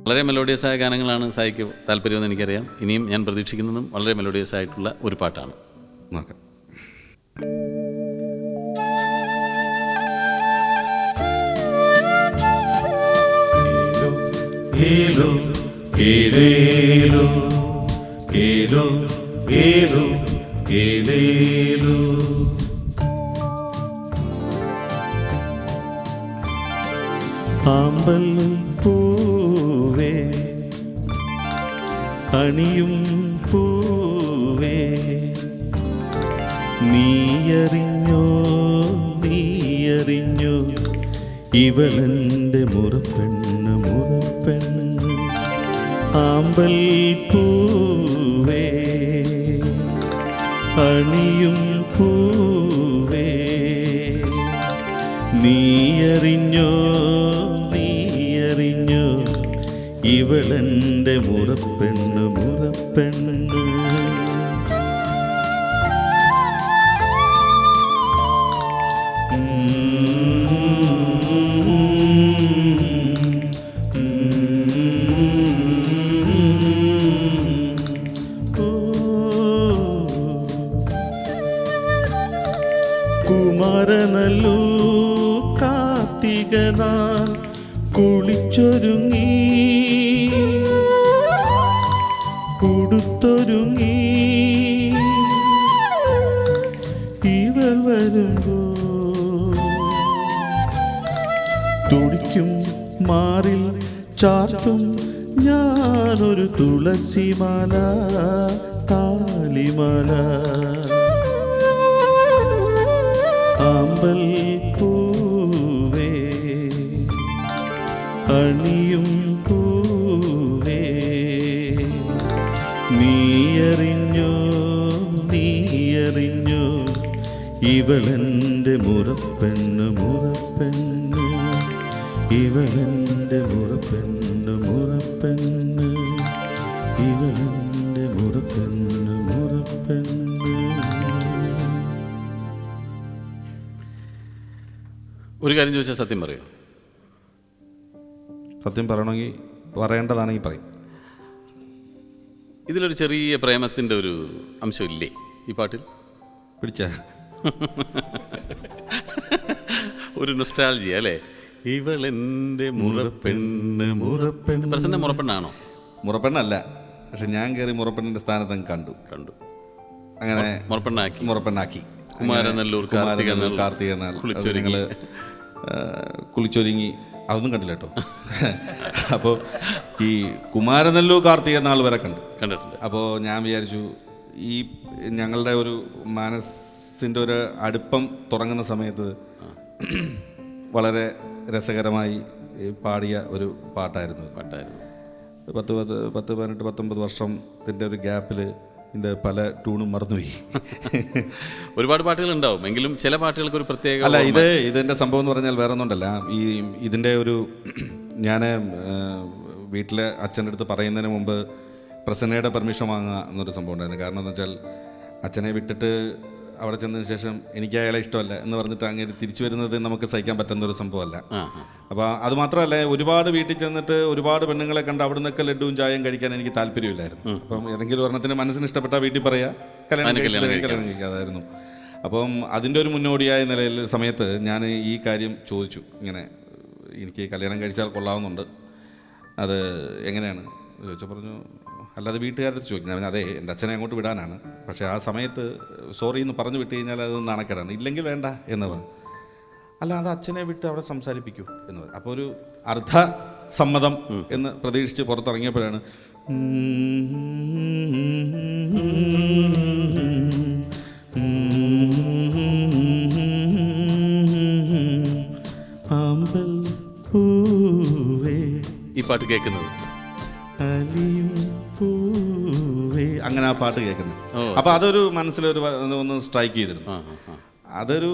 വളരെ മെലോഡിയസായ ഗാനങ്ങളാണ് സായിക്ക് താല്പര്യമെന്ന് എനിക്കറിയാം. ഇനിയും ഞാൻ പ്രതീക്ഷിക്കുന്നതും വളരെ മെലോഡിയസ് ആയിട്ടുള്ള ഒരു പാട്ടാണ്. നോക്കാം. ഏലോ ഏലേലോ ഏലോ ഏലോ ഏലേലോ ആമ്പൽ പൂവേ അണിയും പൂവേ നീയറിഞ്ഞോ നീയറിഞ്ഞോ ഇവളെൻ്റെ മുറപ്പെണ്ണ് മുറപ്പെണ്ണ് ആമ്പൽ പൂവേ അണിയും പൂവേ നീയറിഞ്ഞോ നീയറിഞ്ഞോ ഇവളെൻ്റെ മുറപ്പെണ്ണ് മുറപ്പെണ്ണ് കുമാരനല്ലൂ കാർത്തികനാൾ കുളിച്ചൊരുങ്ങി കൊടുത്തൊരുങ്ങി ഇവൾ വരുമ്പോ തുടിക്കും മാറിൽ ചാർത്തും ഞാനൊരു തുളസിമാല താലിമാല ആമ്പൽ പൂവേ അണിയും പൂവേ നീയറിഞ്ഞോ നീയറിഞ്ഞോ ഇവളെൻ്റെ മുറപ്പെണ്ണ് മുറപ്പെണ്ണ് ഇവളെൻ്റെ മുറപ്പെണ്ണ് മുറപ്പെണ്ണ് ഇവളെൻ്റെ മുറപ്പെണ്ണ് മുറപ്പെണ്ണ്. ഒരു കാര്യം ചോദിച്ചാൽ സത്യം പറയൂ? സത്യം പറയണമെങ്കിൽ പറയേണ്ടതാണെങ്കിൽ പറയും. ഇതിലൊരു ചെറിയ പ്രേമത്തിൻ്റെ ഒരു അംശമില്ലേ ഈ പാട്ടിൽ? പിടിച്ച ഒരു നൊസ്റ്റാൾജിയ അല്ലേ? ഇവളെൻ്റെ മുറപ്പെണ്ണ് മുറപ്പെണ്ണ്. പ്രസന്ന മുറപ്പെണ്ണാണോ? മുറപ്പെണ്ണല്ല, പക്ഷെ ഞാൻ കയറി മുറപ്പെണ്ണിൻ്റെ സ്ഥാനത്ത് അങ്ങ് കണ്ടു. അങ്ങനെ മുറപ്പെണ്ണാക്കി കുമാരനല്ലൂർ കാർത്തിക നാൾ കുളിച്ചൊരുങ്ങി അതൊന്നും കണ്ടില്ല കേട്ടോ. അപ്പോൾ ഈ കുമാരനല്ലൂർ കാർത്തിക നാൾ വരെ കണ്ടിട്ടുണ്ട്. അപ്പോൾ ഞാൻ വിചാരിച്ചു ഈ ഞങ്ങളുടെ ഒരു മനസ്സിൻ്റെ ഒരു അടുപ്പം തുടങ്ങുന്ന സമയത്ത് വളരെ രസകരമായി പാടിയ ഒരു പാട്ടായിരുന്നു. 18-19 വർഷത്തിൻ്റെ ഒരു ഗ്യാപ്പിൽ ഇതിൻ്റെ പല ടൂണും മറന്നുപോയി. ഒരുപാട് പാട്ടുകൾ ഉണ്ടാവും, എങ്കിലും ചില പാട്ടുകൾക്ക് ഒരു പ്രത്യേക അല്ല. ഇതിൻ്റെ സംഭവം എന്ന് പറഞ്ഞാൽ വേറെ ഒന്നുമല്ല. ഇതിൻ്റെ ഒരു ഞാൻ വീട്ടിലെ അച്ഛൻ്റെ അടുത്ത് പറയുന്നതിന് മുമ്പ് പ്രസന്നയുടെ പെർമിഷൻ വാങ്ങുക എന്നൊരു സംഭവം ഉണ്ടായിരുന്നു. കാരണം എന്ന് വെച്ചാൽ അച്ഛനെ വിട്ടിട്ട് അവിടെ ചെന്നതിന് ശേഷം എനിക്ക് അയാളെ ഇഷ്ടമല്ല എന്ന് പറഞ്ഞിട്ട് അങ്ങനെ തിരിച്ചു വരുന്നത് നമുക്ക് സഹിക്കാൻ പറ്റുന്നൊരു സംഭവമല്ല. അപ്പോൾ അത് മാത്രമല്ല, ഒരുപാട് വീട്ടിൽ ചെന്നിട്ട് ഒരുപാട് പെണ്ണുങ്ങളെ കണ്ട് അവിടെ നിന്നൊക്കെ ലഡുവും ചായയും കഴിക്കാൻ എനിക്ക് താല്പര്യമില്ലായിരുന്നു. അപ്പം ഏതെങ്കിലും ഒരെണ്ണത്തിന് മനസ്സിന് ഇഷ്ടപ്പെട്ട വീട്ടിൽ പറയാ കല്യാണം കഴിക്കാതായിരുന്നു. അപ്പം അതിൻ്റെ ഒരു മുന്നോടിയായ നിലയിൽ സമയത്ത് ഞാൻ ഈ കാര്യം ചോദിച്ചു. ഇങ്ങനെ എനിക്ക് കല്യാണം കഴിച്ചാൽ കൊള്ളാവുന്നുണ്ട്, അത് എങ്ങനെയാണ് ചോദിച്ചാൽ പറഞ്ഞു, അല്ലാതെ വീട്ടുകാരുടെ ചോദിക്കുന്നത്. അതെ, എൻ്റെ അച്ഛനെ അങ്ങോട്ട് വിടാനാണ്, പക്ഷേ ആ സമയത്ത് സോറി എന്ന് പറഞ്ഞു വിട്ട് കഴിഞ്ഞാൽ അത് നാണക്കേടാണ്, ഇല്ലെങ്കിൽ വേണ്ട എന്ന് പറഞ്ഞു. അല്ല, അത് അച്ഛനെ വിട്ട് അവിടെ സംസാരിപ്പിക്കൂ എന്ന് പറഞ്ഞു. അപ്പോൾ ഒരു അർദ്ധ സമ്മതം എന്ന് പ്രതീക്ഷിച്ച് പുറത്തിറങ്ങിയപ്പോഴാണ് ആമ്പൽ പൂവേ ഈ പാട്ട് കേൾക്കുന്നത്. അങ്ങനെ ആ പാട്ട് കേൾക്കുന്നത്. അപ്പൊ അതൊരു മനസ്സിലൊരു ഒന്ന് സ്ട്രൈക്ക് ചെയ്തിരുന്നു. അതൊരു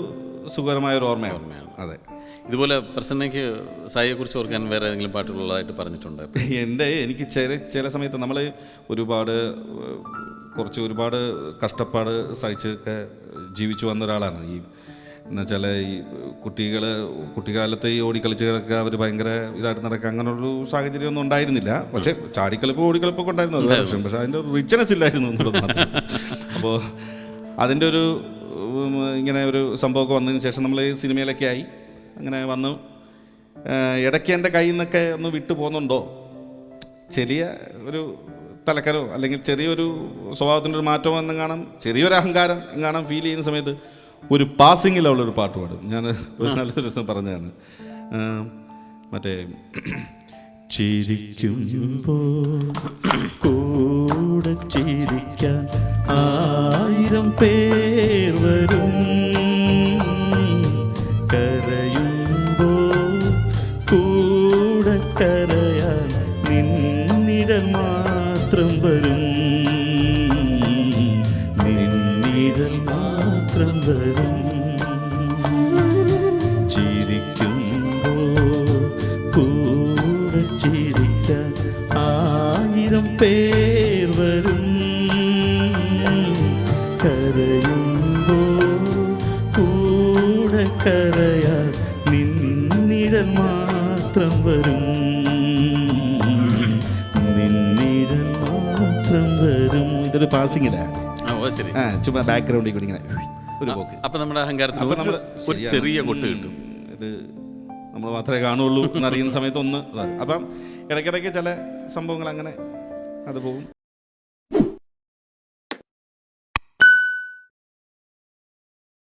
സുഖകരമായ ഒരു ഓർമ്മയാണ്. അതെ. ഇതുപോലെ പ്രസന്നയ്ക്ക് സായിയെ കുറിച്ച് ഓർക്കാൻ വേറെ ഏതെങ്കിലും പാട്ടുള്ളതായിട്ട് പറഞ്ഞിട്ടുണ്ട്? എനിക്ക് ചില സമയത്ത് നമ്മൾ ഒരുപാട് കഷ്ടപ്പാട് സഹിച്ചൊക്കെ ജീവിച്ചു വന്ന ഒരാളാണ്. എന്നുവെച്ചാൽ ഈ കുട്ടിക്കാലത്ത് ഈ ഓടിക്കളിച്ച് കിടക്കുക, അവർ ഭയങ്കര ഇതായിട്ട് നടക്കുക, അങ്ങനെയൊരു സാഹചര്യമൊന്നും ഉണ്ടായിരുന്നില്ല. പക്ഷേ ചാടിക്കളിപ്പ് ഓടിക്കളിപ്പൊക്കെ ഉണ്ടായിരുന്നു അത് വർഷം, പക്ഷേ അതിൻ്റെ ഒരു റിച്ച്നെസ് ഇല്ലായിരുന്നു എന്നുള്ളത് മാത്രം. അപ്പോൾ അതിൻ്റെ ഒരു ഇങ്ങനെ ഒരു സംഭവമൊക്കെ വന്നതിന് ശേഷം നമ്മൾ ഈ സിനിമയിലൊക്കെ ആയി അങ്ങനെ വന്നു. ഇടയ്ക്ക് എൻ്റെ കയ്യിൽ നിന്നൊക്കെ ഒന്ന് വിട്ടു പോകുന്നുണ്ടോ, ചെറിയ ഒരു തലക്കരോ അല്ലെങ്കിൽ ചെറിയൊരു സ്വഭാവത്തിൻ്റെ ഒരു മാറ്റമോ എന്നും കാണാം, ചെറിയൊരു അഹങ്കാരം കാണാൻ ഫീൽ ചെയ്യുന്ന സമയത്ത് ഒരു പാസിങ്ങിലുള്ളൊരു പാട്ട് പാടും. ഞാൻ ഒരു നല്ലൊരു ദിവസം പറഞ്ഞതാണ്, മറ്റേ ചിരിക്കുമ്പോൾ കൂടെ ചിരിക്കാൻ 1000 പേർ വരും, കരയുമ്പോൾ കൂടെ കരയാൻ നിന്നിടൽ മാത്രം വരും, നിന്നിടൽ മാത്രം വരും. ചിരിക്കുമ്പോൾ കൂടെ ചിരിക്കാൻ 1000 പേർ വരും, കരയുമ്പോൾ കൂടെ കരയാൻ നിന്നിടൽ മാത്രം വരും, നിന്നിടൽ മാത്രം വരും. ഇതൊരു പാസിങ്ങിലാണ്, ചുമ്മാ ബാക്ക്ഗ്രൗണ്ടിൽ കൂടി ഇങ്ങനെ ഒരു പോക്ക്. അപ്പം നമ്മുടെ അഹങ്കാരത്തിൽ ഒരു ചെറിയ കൊട്ട് കിട്ടും. ഇത് നമ്മൾ മാത്രമേ കാണുള്ളൂ എന്നറിയുന്ന സമയത്ത് ഒന്ന്. അപ്പം ഇടയ്ക്കിടയ്ക്ക് ചില സംഭവങ്ങൾ അങ്ങനെ അത് പോകും.